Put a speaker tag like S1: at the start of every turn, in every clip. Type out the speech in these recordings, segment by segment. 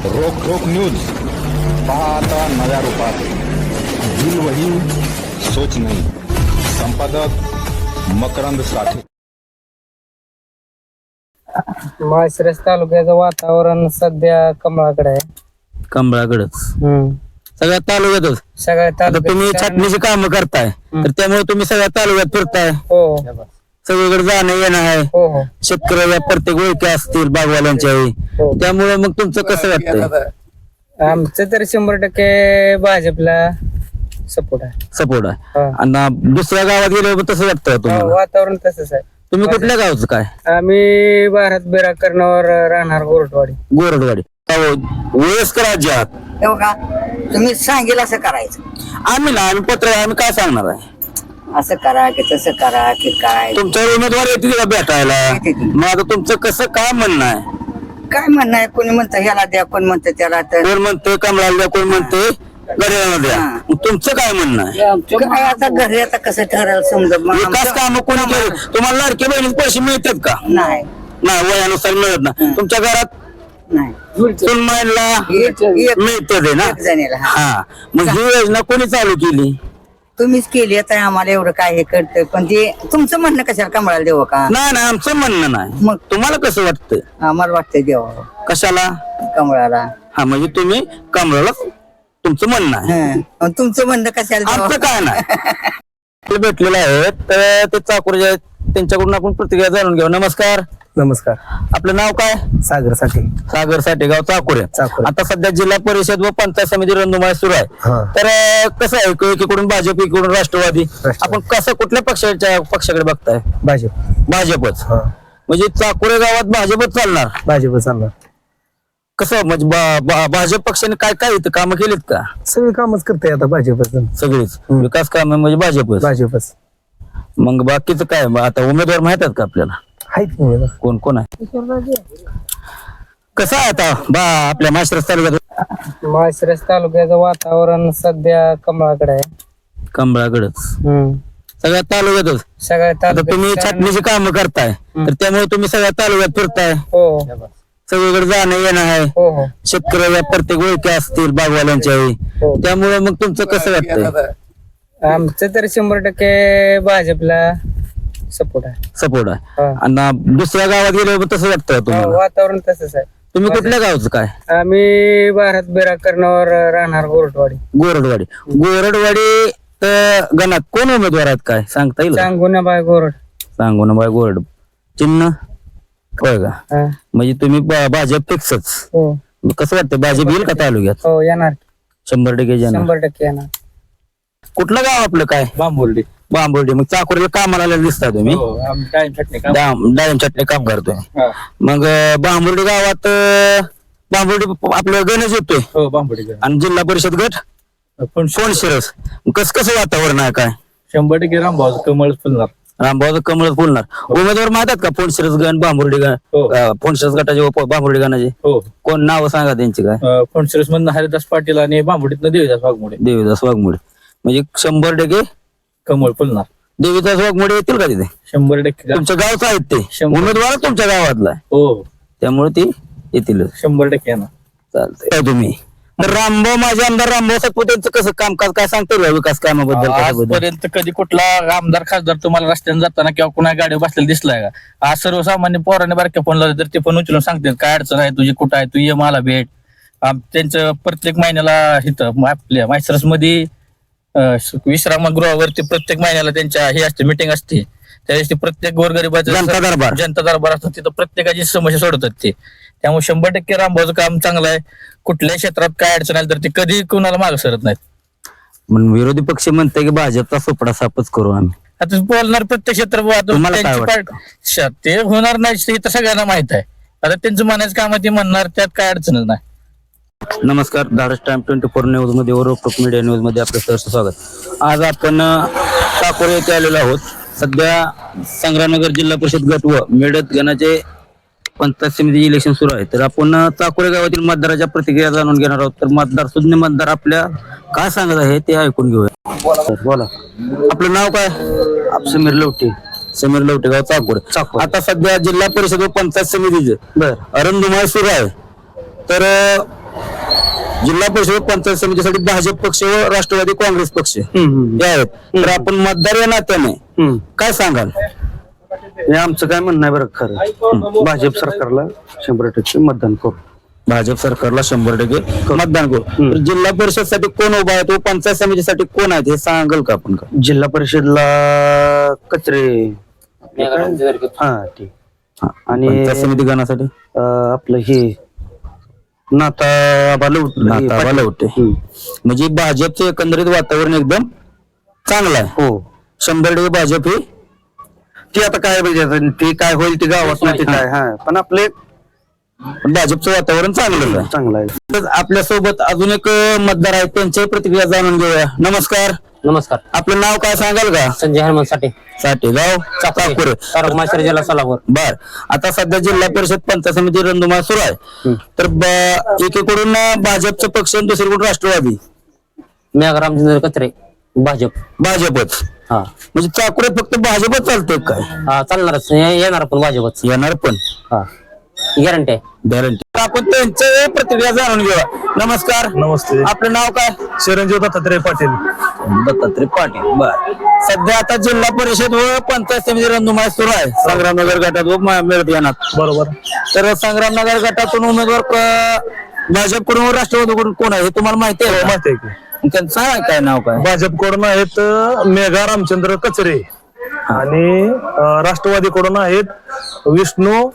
S1: रोक रोक न्यूज पाहता नव्या रूपात दिल वही सोच नाही. संपादक मकरंद साठे.
S2: माळशिरस तालुक्याचं वातावरण सध्या कमळाकडे आहे.
S3: कमळाकडच सगळ्या तालुक्यातच.
S2: सगळ्या
S3: आता तुम्ही छाटणीची काम करताय तर त्यामुळे तुम्ही सगळ्या तालुक्यात फिरताय.
S2: हो
S3: सगळीकडे जाणं येणं आहे.
S2: हो हो
S3: शेतकऱ्याला प्रत्येक ओळखी असतील बागवाल्यांच्या
S2: हो.
S3: त्यामुळे मग तुमचं कसं वाटतंय?
S2: आमचं तर 100% भाजपला सपोर्ट आहे.
S3: सपोर्ट आहे.
S2: हा.
S3: आणि दुसऱ्या गावात गेल्यावर तसं वाटतं
S2: हो,
S3: तुम्हाला?
S2: वातावरण तसंच आहे.
S3: तुम्ही कुठल्या गावचं काय?
S2: आम्ही भारत बिराकरणावर राहणार गोरटवाडी.
S3: गोरडवाडी. वयस्कर राज्य आहात.
S4: हो का तुम्ही सांगेल असं करायचं.
S3: आम्ही पत्र आम्ही काय सांगणार आहे?
S4: असं करा की तसं करा की काय
S3: तुमच्यावर उमेदवार येतील का भेटायला? मग आता तुमचं कसं काय म्हणणं आहे?
S4: काय म्हणणं आहे. कोणी म्हणतं ह्याला द्या, कोण म्हणतं त्याला. तर
S3: कोण म्हणते कमळाला द्या, कोण म्हणते गड्याला द्या. मग तुमचं काय म्हणणं आहे?
S4: काय आता घरी आता कसं ठरवलं समजा. मग
S3: विकास
S4: आमचं-
S3: काम कोणी केलं? तुम्हाला लाडकी बहिणीचे पैसे मिळतात का?
S4: नाही
S3: नाही, वयानुसार मिळत ना. तुमच्या घरात
S4: नाही
S3: सुनबाईला
S4: एक
S3: मिळतं ते ना.
S4: जणीला हा.
S3: हा, मग ही योजना कोणी चालू केली?
S4: तुम्हीच केली. आता आम्हाला एवढं काय हे कळतंय, पण ते तुमचं म्हणणं कशाला कमळाला देऊ का?
S3: नाही आमचं म्हणणं नाही.
S4: मग
S3: तुम्हाला कसं वाटतं?
S4: आम्हाला वाटतंय देवा
S3: कशाला?
S4: कमळाला.
S3: हा, म्हणजे तुम्ही कमळाला तुमचं म्हणणं आहे.
S4: हं. तुमचं म्हणणं कशाला
S3: आमचं
S4: द्यावं?
S3: काय नाही. भेटलेलं आहे तर ते चाकूर जे आहेत त्यांच्याकडून आपण प्रतिक्रिया जाणून घेऊ. नमस्कार.
S2: नमस्कार.
S3: आपलं नाव काय?
S2: सागर साठी.
S3: सागर साठेगाव चाकोरे.
S2: चाकोरे.
S3: आता सध्या जिल्हा परिषद व पंचायत समिती रणधुमाळी सुरू आहे.
S2: हा.
S3: तर कसं आहे, एकीकडून भाजप, एकीकडून राष्ट्रवादी. आपण कसं कुठल्या पक्षाकडे बघताय? भाजपच. म्हणजे चाकोरे गावात भाजपच चालणार?
S2: भाजप चालणार.
S3: कसं म्हणजे भाजप पक्षाने काय काय इथं कामं केलीत का?
S2: सगळी कामच करते आता भाजपच.
S3: सगळीच विकास काम म्हणजे भाजपच. मग बाकीचं काय? आता उमेदवार माहित आहेत का आपल्याला?
S2: आहेत
S3: कोण कोण आहे? कसं आहे आता आपल्या माळशिरस तालुक्यात?
S2: माळशिरस तालुक्याचं वातावरण सध्या कमळाकडे आहे.
S3: कमळाकडच सगळ्या तालुक्यातच.
S2: सगळ्या
S3: आता तुम्ही छाटणीची काम करताय तर त्यामुळे तुम्ही सगळ्या तालुक्यात फिरताय.
S2: हो
S3: सगळीकडे जाणं येणं आहे.
S2: हो हो
S3: शेतकऱ्याला प्रत्येक ओळखी असतील बागवाल्यांच्या
S2: हो.
S3: त्यामुळे मग तुमचं कसं वाटतंय?
S2: आमचं तर 100% भाजपला सपोर्ट आहे.
S3: सपोर्ट आहे.
S2: हा.
S3: आणि दुसऱ्या गावात गेल्यावर तसं वाटतं
S2: हो,
S3: तुम्हाला?
S2: वातावरण तसंच आहे.
S3: तुम्ही कुठल्या गावचं काय?
S2: आम्ही भारत बिराकरणावर राहणार गोरटवाडी.
S3: गोरडवाडी तर गणात कोण उमेदवार आहेत काय सांगता येईल?
S2: सांगुणाबाई गोरड.
S3: सांगू ना बाय गोरड चिन्ह होय का?
S2: हा.
S3: म्हणजे तुम्ही भाजप फिक्सच.
S2: हो
S3: कसं वाटतं भाजप येईल का तालुक्यात?
S2: हो येणार.
S3: 100% येणार.
S2: 100% येणार.
S3: कुठलं गाव आपलं काय?
S5: बांबोर्डी.
S3: बांबोर्डी. मग चाकोरीला कामाला आलेलं दिसता तुम्ही?
S5: हो, आम्ही टाइम चटणी काम.
S3: डाळिंब चटणी काम करतोय.
S5: हा.
S3: मग बांबोर्डी गावात बांबोर्डी आपलं गणेश येतोय
S5: हो बांबोर्डी
S3: आणि जिल्हा परिषद गट
S5: पण
S3: कोण शिरस. कसं वातावरण आहे काय?
S5: 100% रामभाऊ कमळ फुलणार.
S3: रामभाऊ कमळ फुलणार. उमेदवार माहित आहेत का? फोनशिरस गण बांबोर्डी गण
S5: हो.
S3: फोनशिरस गटाचे बांबोर्डी गणाचे
S5: हो
S3: कोण नाव सांगा त्यांची काय?
S5: फणशिरस मधनं हरिदास पाटील आणि बांबोर्डीतनं देवीदास वाघमोडे.
S3: देवीदास वाघमोडे. म्हणजे 100%
S5: कमळ फुलणार.
S3: देवीदास वाघमोडे येतील का तिथे?
S5: 100%
S3: तुमच्या गावचं आहेत ते
S5: 100.
S3: उमेदवार तुमच्या गावातला आहे.
S5: हो
S3: त्यामुळे ते येतील.
S5: 100% येणार.
S3: चालतंय. तुम्ही तर रामभाऊ, माझे आमदार रामभाऊ सातपुतेंचं कसं कामकाज काय सांगता येईल विकास कामाबद्दल? कशाबद्दल?
S5: आजपर्यंत कधी कुठला आमदार खासदार तुम्हाला रस्त्याने जाताना किंवा कुणा गाडी बसलेला दिसलाय का? आज सर्वसामान्य पोराने बारक्या फोन लावले तर ते पण उचलून सांगतात काय अडचण आहे तुझी, कुठं आहे तू, ये मला भेट. त्यांचं प्रत्येक महिन्याला इथं आपल्या माळशिरस मध्ये विश्रामगृहावरती प्रत्येक महिन्याला त्यांच्या हे असते, मिटिंग असते. त्यावेळेस ते प्रत्येक गोरगरिबाचं जनता दरबार असतो. तिथं प्रत्येकाची समस्या सोडवतात ते. त्यामुळे 100% रामभाऊचं काम चांगलं आहे. कुठल्याही क्षेत्रात काय अडचण आली तर ते कधी कुणाला मागे सरत नाहीत.
S3: म्हणून विरोधी पक्ष म्हणते की भाजपचा सोपडा सापच करू आम्ही.
S5: आता बोलणार प्रत्येक क्षेत्र
S3: तुम्हाला काय वाटतं?
S5: ते होणार नाही हे तर सगळ्यांना माहित आहे. आता त्यांचं म्हणायचं काम ते म्हणणार, त्यात काय अडचणच नाही.
S3: नमस्कार. धाडस टाइम 24 न्यूज मध्ये व रोकटोक मीडिया न्यूज मध्ये आपलं सहर्ष स्वागत. आज आपण चाकोरे येथे आलेलो आहोत. सध्या संग्रामनगर जिल्हा परिषद गट व मेडत गणाचे पंचायत समिती इलेक्शन सुरू आहे. तर आपण चाकोरे गावातील मतदाराच्या प्रतिक्रिया जाणून घेणार आहोत. तर मतदार सुज्ञ मतदार आपल्या काय सांगत आहे ते ऐकून घेऊया. बोला. आपलं नाव काय?
S2: समीर लवटे.
S3: समीर लवटेगाव चाकोरे. आता सध्या जिल्हा परिषद व पंचायत समितीचे रणधुमाळी सुरू आहे. तर जिल्हा परिषद पंचायत समितीसाठी भाजप पक्ष व राष्ट्रवादी काँग्रेस पक्ष हे आहेत. तर आपण मतदार या नात्याने काय सांगाल?
S6: हे आमचं काय म्हणणं आहे बरं, खरं भाजप सरकारला 100% मतदान करू.
S3: भाजप सरकारला 100% मतदान करू. तर जिल्हा परिषद साठी कोण उभा आहे तो, पंचायत समितीसाठी कोण आहेत हे सांगाल का आपण? का
S6: जिल्हा परिषदला कचरे हा ठीक. आणि
S3: पंचायत समिती गणासाठी
S6: आपलं हे नाता
S3: बालवटे. म्हणजे भाजपचं एकंदरीत वातावरण एकदम चांगलं आहे.
S6: हो
S3: 100% भाजप हे
S6: ती आता काय पाहिजे, ते काय होईल ते गावात नाही ते काय. हा पण आपले
S3: भाजपचं वातावरण चांगलं आहे.
S6: चांगलं आहे.
S3: तर आपल्या सोबत अजून एक मतदार आहेत, त्यांच्याही प्रतिक्रिया जाणून घेऊया. नमस्कार.
S2: नमस्कार.
S3: आपलं नाव काय सांगाल का?
S2: संजय हनुमान साठी
S3: गाव चाकूर
S2: जिल्हा सोलापूर.
S3: बर. आता सध्या जिल्हा परिषद पंचायत समिती रणधुमाळ सुरू आहे. तर एकीकडून भाजपचं पक्ष आणि दुसरीकडून राष्ट्रवादी.
S2: मेघ रामचंद्र कचरे
S3: भाजपच.
S2: हा
S3: म्हणजे चाकुऱ्यात फक्त भाजपच चालतंय काय?
S2: हा चालणारच, येणार पण भाजपच.
S3: येणार पण
S2: हा गॅरंटी आहे.
S3: गॅरंटी. आपण त्यांच्या प्रतिक्रिया जाणून घेऊया. नमस्कार.
S6: नमस्ते.
S3: आपलं नाव काय?
S6: चिरंजीव दत्तात्रय पाटील.
S3: दत्तात्रय पाटील. बर. सध्या आता जिल्हा परिषद व पंचायत समिती रणधुमाळ सुरू आहे संग्रामनगर गटात व मिळत येणार.
S6: बरोबर.
S3: तर संग्रामनगर गटातून उमेदवार भाजपकडून व राष्ट्रवादीकडून कोण आहे हे तुम्हाला माहिती आहे?
S6: माहिती आहे की
S3: त्यांचं काय नाव काय?
S6: भाजपकडून आहेत मेघा रामचंद्र कचरे आणि राष्ट्रवादीकडून आहेत विष्णू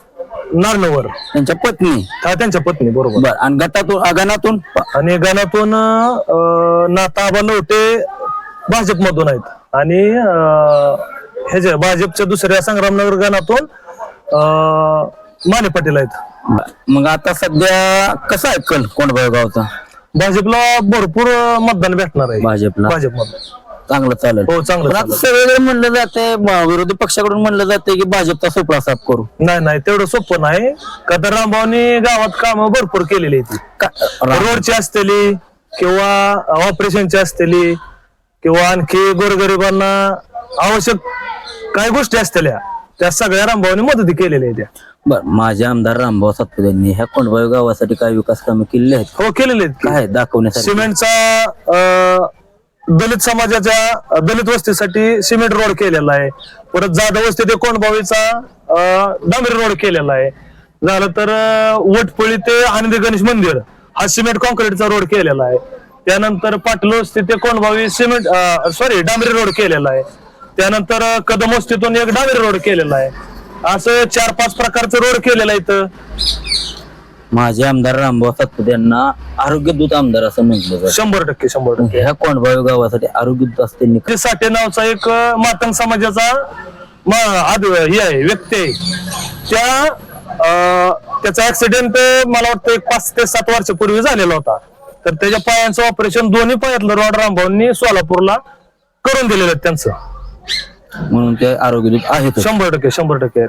S6: नारनवर,
S3: त्यांच्या पत्नी.
S6: हा त्यांच्या पत्नी. बरोबर.
S3: बर. आणि गणातून
S6: आणि गणातून नाता लवटे भाजप मधून आहेत आणि ह्याच्या भाजपच्या दुसऱ्या संग्रामनगर गणातून माने पाटील आहेत.
S3: मग आता सध्या कसा आहे कल कोंडगाव गावचा?
S6: भाजपला भरपूर मतदान भेटणार आहे.
S3: भाजपला
S6: भाजपमधून
S3: चांगलं चालेल.
S6: हो चांगलं चालेल.
S3: सगळे म्हणलं जाते, विरोधी पक्षाकडून म्हणलं जाते की भाजपचा सोपळा साफ करू.
S6: नाही तेवढं सोपं नाही. का तर रामभाऊनी गावात कामं भरपूर केलेली आहेत. रोडची असलेली किंवा ऑपरेशनची असलेली किंवा आणखी गोरगरिबांना आवश्यक काही गोष्टी असलेल्या त्या सगळ्या रामभाऊनी मदती केलेल्या आहेत.
S3: बर. माझे आमदार रामभाऊ सातपुते यांनी ह्या कोंडगाव गावासाठी काय विकास कामे केलेली आहेत?
S6: हो केलेले आहेत.
S3: काय दाखवण्यासाठी?
S6: सिमेंटचा दलित समाजाच्या दलित वस्तीसाठी सिमेंट रोड केलेला आहे. परत जाधव वस्ती ते कोंडबावीचा डांबरी रोड केलेला आहे. झालं तर वटपळी ते आनंदी गणेश मंदिर हा सिमेंट कॉन्क्रीटचा रोड केलेला आहे. त्यानंतर पाटील वस्ती ते कोंडबावी डांबरी रोड केलेला आहे. त्यानंतर कदम वस्तीतून एक डांबरी रोड केलेला आहे. असं 4-5 प्रकारचं रोड केलेलं आहे. इथं
S3: माझे आमदार रामभाऊ सातपुते यांना आरोग्य दूत आमदार असं म्हटलं जातं.
S6: 100%.
S3: ह्या कोंडगाव गावासाठी आरोग्य दूत असते.
S6: ते साठे नावचा एक मातंग समाजाचा हे आहे, व्यक्ती आहे. त्याचा ऍक्सिडेंट मला वाटतं 5 ते 7 वर्षापूर्वी झालेला होता. तर त्याच्या पायांचं ऑपरेशन दोन्ही पायातलं रॉड रामभाऊंनी सोलापूरला करून दिलेलं आहे त्यांचं.
S3: म्हणून ते आरोग्य दूत आहेत.
S6: 100%